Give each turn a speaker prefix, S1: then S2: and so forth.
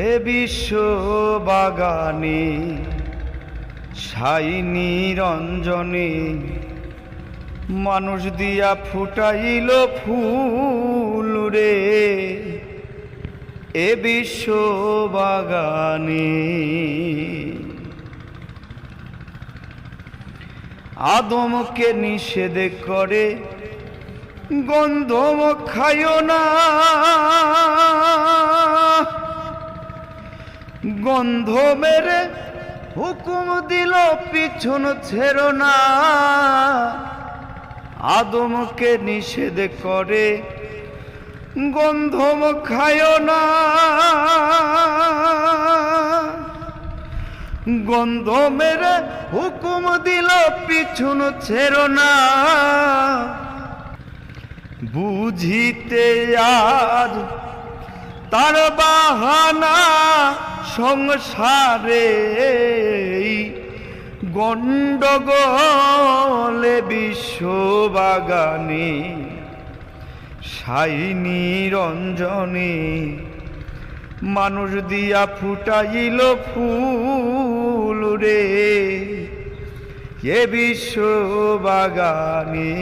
S1: এ বিশ্ব বাগানে ছাই নিরঞ্জনে মানুষ দিয়া ফুটাইল ফুল রে এ বিশ্ব বাগানে। আদমকে নিষেধ করে গন্ধ খাইও না, গন্ধ মেরে হুকুম দিল পিছন ছেড়ো না। আদমকে নিষেধ করে গন্ধ খাইও না, গন্ধ মেরে হুকুম দিল পিছন ছেড়ো না। বুঝিতে আজ তার বাহানা সংসারে গন্ডগোলে বিশ্ব বাগানে ছাই নিরঞ্জনে মানুষ দিয়া ফুটাইল ফুল রে এ বিশ্ব বাগানে।